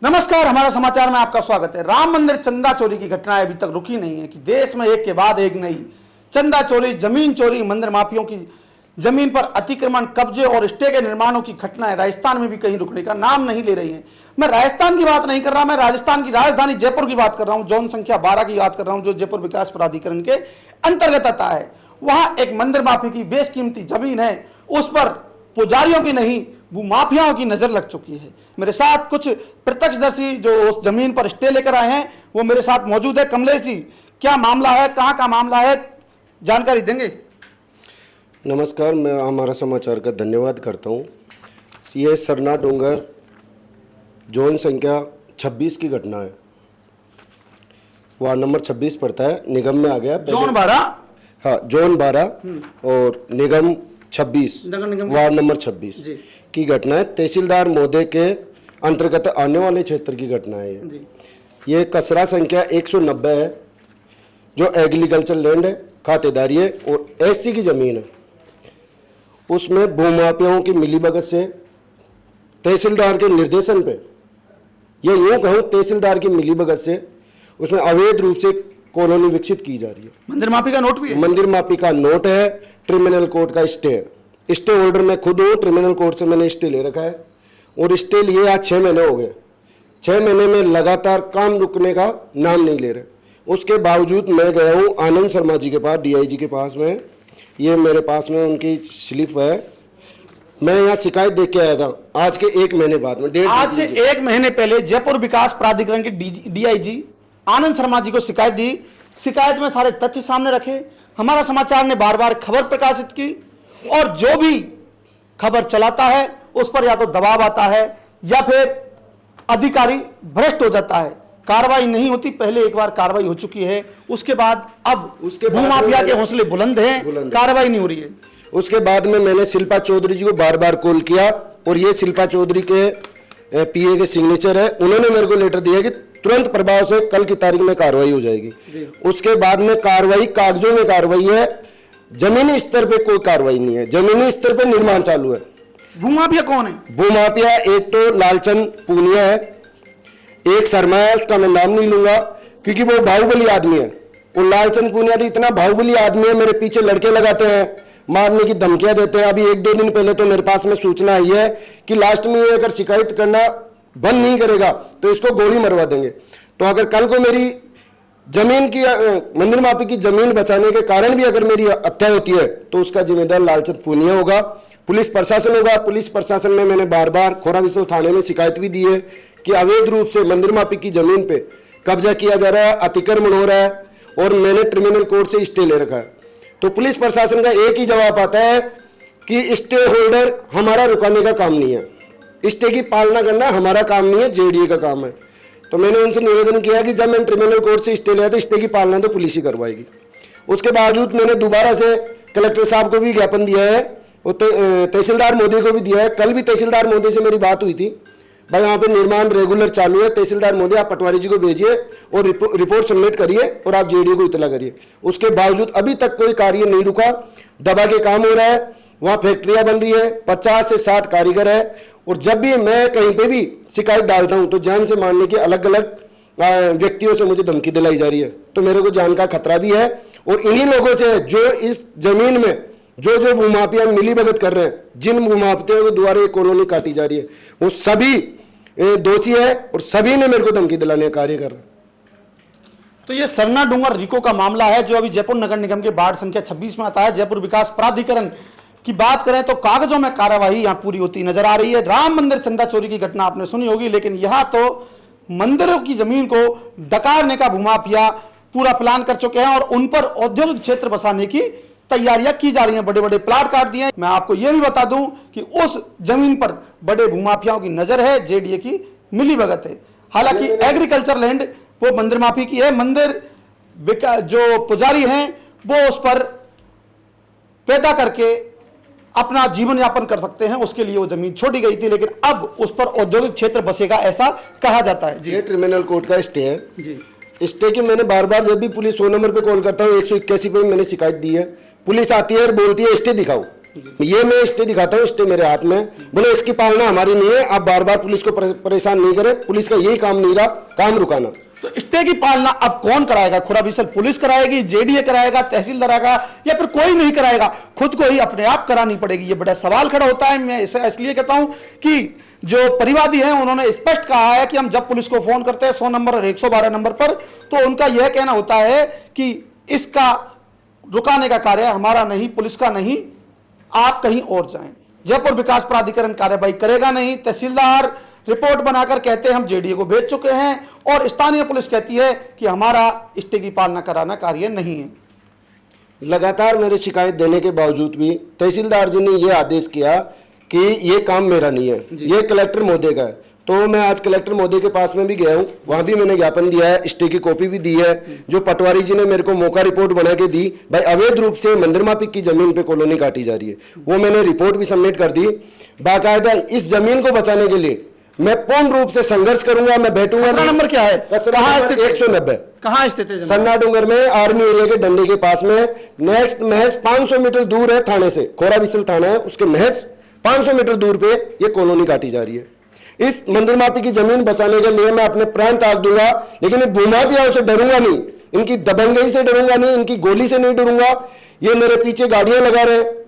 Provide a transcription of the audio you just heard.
नमस्कार, हमारा समाचार में आपका स्वागत है। राम मंदिर चंदा चोरी की घटनाएं अभी तक रुकी नहीं है कि देश में एक के बाद एक नई चंदा चोरी, जमीन चोरी, मंदिर माफियों की जमीन पर अतिक्रमण, कब्जे और स्टे के निर्माणों की घटनाएं राजस्थान में भी कहीं रुकने का नाम नहीं ले रही हैं। मैं राजस्थान की बात नहीं कर रहा, मैं राजस्थान की राजधानी जयपुर की बात कर रहा हूं, जोन संख्या 12 की बात कर रहा हूं, जो जयपुर विकास प्राधिकरण के अंतर्गत आता है। वहां एक मंदिर माफी की बेशकीमती जमीन है, उस पर पुजारियों की नहीं भूमाफियाओं की नजर लग चुकी है। मेरे साथ कुछ प्रत्यक्षदर्शी जो उस जमीन पर स्टे लेकर आए हैं वो मेरे साथ मौजूद है। कमलेश जी, क्या मामला है, कहां का मामला है, जानकारी देंगे? नमस्कार, मैं हमारा समाचार का धन्यवाद करता हूं। ये सरना डोंगर जोन संख्या 26 की घटना है। वार्ड नंबर 26 पड़ता है, निगम में आ गया। जोन 12? हाँ, जोन 12 और निगम 26, वार्ड नंबर 26 की घटना है। तहसीलदार महोदय के अंतर्गत आने वाले क्षेत्र की घटना है। ये कसरा संख्या 190 है, जो एग्रीकल्चर लैंड है, खातेदारी है और एससी की जमीन है। उसमें भूमाफियाओं की मिलीभगत से तहसीलदार के निर्देशन पे, ये यूँ कहूँ तहसीलदार की मिलीभगत से उसमें अवैध रूप से कॉलोनी विकसित की जा रही है। मंदिर माफी का नोट भी है? मंदिर माफी का नोट है, ट्रिब्यूनल कोर्ट का स्टे है। स्टे होल्डर मैं खुद हूँ, ट्रिब्यूनल कोर्ट से मैंने स्टे ले रखा है और स्टे लिए आज 6 महीने हो गए। 6 महीने में लगातार काम रुकने का नाम नहीं ले रहे। उसके बावजूद मैं गया हूँ आनंद शर्मा जी के पास, डीआईजी के पास में, ये मेरे पास में उनकी स्लिप है। मैं यहाँ शिकायत देख के आया था आज के 1 महीने बाद में। आज से 1 महीने पहले जयपुर विकास प्राधिकरण के डीआईजी आनंद शर्मा जी को शिकायत दी। शिकायत में सारे तथ्य सामने रखे। हमारा समाचार ने बार बार खबर प्रकाशित की और जो भी खबर चलाता है उस पर या तो दबाव आता है या फिर अधिकारी भ्रष्ट हो जाता है। कार्रवाई नहीं होती। पहले एक बार कार्रवाई हो चुकी है, उसके बाद अब उसके भूमाफिया के हौसले बुलंद हैं, कार्रवाई नहीं हो रही है। उसके बाद में मैंने शिल्पा चौधरी जी को बार बार कॉल किया और ये शिल्पा चौधरी के पीए के सिग्नेचर है। उन्होंने मेरे को लेटर दिया कि तुरंत प्रभाव से कल की तारीख में कार्रवाई हो जाएगी। उसके बाद में कार्रवाई कागजों में कार्रवाई है, जमीनी स्तर पे कोई कार्रवाई नहीं है। जमीनी स्तर पे निर्माण चालू है। भूमाफिया कौन है? भूमाफिया एक तो लालचंद पूनिया है, एक शर्मा है, उसका मैं नाम नहीं लूंगा क्योंकि वो बाहुबली आदमी है। वो लालचंद पूनिया इतना बाहुबली आदमी है, मेरे पीछे लड़के लगाते हैं, मारने की धमकियां देते हैं। अभी 1-2 दिन पहले तो मेरे पास में सूचना आई है कि लास्ट में ये अगर शिकायत करना बंद नहीं करेगा तो इसको गोली मरवा देंगे। तो अगर कल को मेरी जमीन की मंदिर माफी की जमीन बचाने के कारण भी अगर मेरी हत्या होती है तो उसका जिम्मेदार लालचंद पूनिया होगा, पुलिस प्रशासन होगा। पुलिस प्रशासन में मैंने बार बार खोरा विशल थाने में शिकायत भी दी है कि अवैध रूप से मंदिर माफी की जमीन पे कब्जा किया जा रहा है, अतिक्रमण हो रहा है और मैंने ट्रिब्यूनल कोर्ट से स्टे ले रखा है। तो पुलिस प्रशासन का एक ही जवाब आता है कि स्टे होल्डर हमारा रुकाने का काम नहीं है, स्टे की पालना करना हमारा काम नहीं है, जेडीए का काम है। तो मैंने उनसे निवेदन किया कि जब मैंने ट्रिब्यूनल कोर्ट से स्टे लिया तो स्टे की पालना तो पुलिस ही करवाएगी। उसके बावजूद मैंने दोबारा से कलेक्टर साहब को भी ज्ञापन दिया है और तहसीलदार महोदय को भी दिया है। कल भी तहसीलदार महोदय से मेरी बात हुई थी, भाई यहाँ पे निर्माण रेगुलर चालू है, तहसीलदार महोदय आप पटवारी जी को भेजिए और रिपोर्ट सबमिट करिए और आप जेडीए को इतला करिए। उसके बावजूद अभी तक कोई कार्य नहीं रुका, दबा के काम हो रहा है। वहाँ फैक्ट्रियाँ बन रही है, 50 से 60 कारीगर है और जब भी मैं कहीं पे भी शिकायत डालता हूँ तो जान से मारने के अलग अलग व्यक्तियों से मुझे धमकी दिलाई जा रही है। तो मेरे को जान का खतरा भी है और इन्हीं लोगों से जो इस जमीन में जो भूमाफिया मिलीभगत कर रहे हैं, जिन भूमाफियाओं के द्वारा ये कॉलोनी काटी जा रही है, वो सभी दोषी है और सभी ने मेरे को धमकी दिलाने का कार्य कर रहे हैं। तो ये सरना डूंगर रिको का मामला है जो अभी जयपुर नगर निगम के वार्ड संख्या 26 में आता है। जयपुर विकास प्राधिकरण की बात करें तो कागजों में कार्यवाही यहां पूरी होती नजर आ रही है। राम मंदिर चंदा चोरी की घटना आपने सुनी होगी, लेकिन यहां तो मंदिरों की जमीन को डकारने का भूमाफिया पूरा प्लान कर चुके हैं और उन पर औद्योगिक क्षेत्र बसाने की तैयारियां की जा रही हैं। बड़े बड़े प्लाट काट दिए हैं। मैं आपको यह भी बता दूं कि उस जमीन पर बड़े भूमाफियाओं की नजर है, जेडीए की मिलीभगत है। हालांकि एग्रीकल्चर लैंड वो मंदिर माफी की है। मंदिर जो पुजारी हैं वो उस पर पैदा करके अपना जीवन यापन कर सकते हैं, उसके लिए वो जमीन छोड़ी गई थी, लेकिन अब उस पर औद्योगिक क्षेत्र बसेगा ऐसा कहा जाता है। जी, ट्रिब्यूनल कोर्ट का स्टे है। जी, स्टे की मैंने बार बार जब भी पुलिस 100 नंबर पे कॉल करता हूँ, 181 पे मैंने शिकायत दी है। पुलिस आती है और बोलती है स्टे दिखाओ। ये मैं स्टे दिखाता हूँ, स्टे मेरे हाथ में। बोले इसकी पालना हमारी नहीं है, आप बार बार पुलिस को परेशान नहीं करें, पुलिस का यही काम नहीं रहा, काम रुकाना। तो स्टे की पालना अब कौन कराएगा? खुरा बीसल पुलिस कराएगी, जेडीए कराएगा, तहसीलदार कराएगा, या फिर कोई नहीं कराएगा, खुद को ही अपने आप करानी पड़ेगी? ये बड़ा सवाल खड़ा होता है। मैं इसे इसलिए कहता हूं कि जो परिवादी हैं उन्होंने स्पष्ट कहा है कि हम जब पुलिस को फोन करते हैं 100 नंबर और 112 नंबर पर, तो उनका यह कहना होता है कि इसका रुकाने का कार्य हमारा नहीं, पुलिस का नहीं, आप कहीं और जाएं। जयपुर विकास प्राधिकरण कार्यवाही करेगा नहीं। तहसीलदार रिपोर्ट बनाकर कहते हैं हम जेडीए को भेज चुके हैं, और स्थानीय पुलिस कहती है कि हमारा स्टे की पालना कराना कार्य नहीं है। लगातार मेरी शिकायत देने के बावजूद भी तहसीलदार जी ने यह आदेश किया कि ये काम मेरा नहीं है, ये कलेक्टर महोदय का है। तो मैं आज कलेक्टर महोदय के पास में भी गया हूँ, वहां भी मैंने ज्ञापन दिया है, स्टे की कॉपी भी दी है। जो पटवारी जी ने मेरे को मौका रिपोर्ट बना के दी, भाई अवैध रूप से मंदिर मापिक की जमीन पे कॉलोनी काटी जा रही है, वो मैंने रिपोर्ट भी सबमिट कर दी। बाकायदा इस जमीन को बचाने के लिए मैं पूर्ण रूप से संघर्ष करूंगा, मैं बैठूंगा। कचरा नंबर क्या है? कहाँ 190 कहाँ स्थित है? सन्ना डूंगर में, आर्मी एरिया के डंडे के पास में। नेक्स्ट महज 500 मीटर दूर है थाने से, खोरा बिसल थाना है, उसके महज 500 मीटर दूर पे ये कॉलोनी काटी जा रही है। इस मंदिर मापी की जमीन बचाने के लिए मैं अपने प्राण त्याग दूंगा, लेकिन भूमाफियाओं से डरूंगा नहीं, इनकी दबंगई से डरूंगा नहीं, इनकी गोली से नहीं डरूंगा। ये मेरे पीछे गाड़ियां लगा रहे हैं,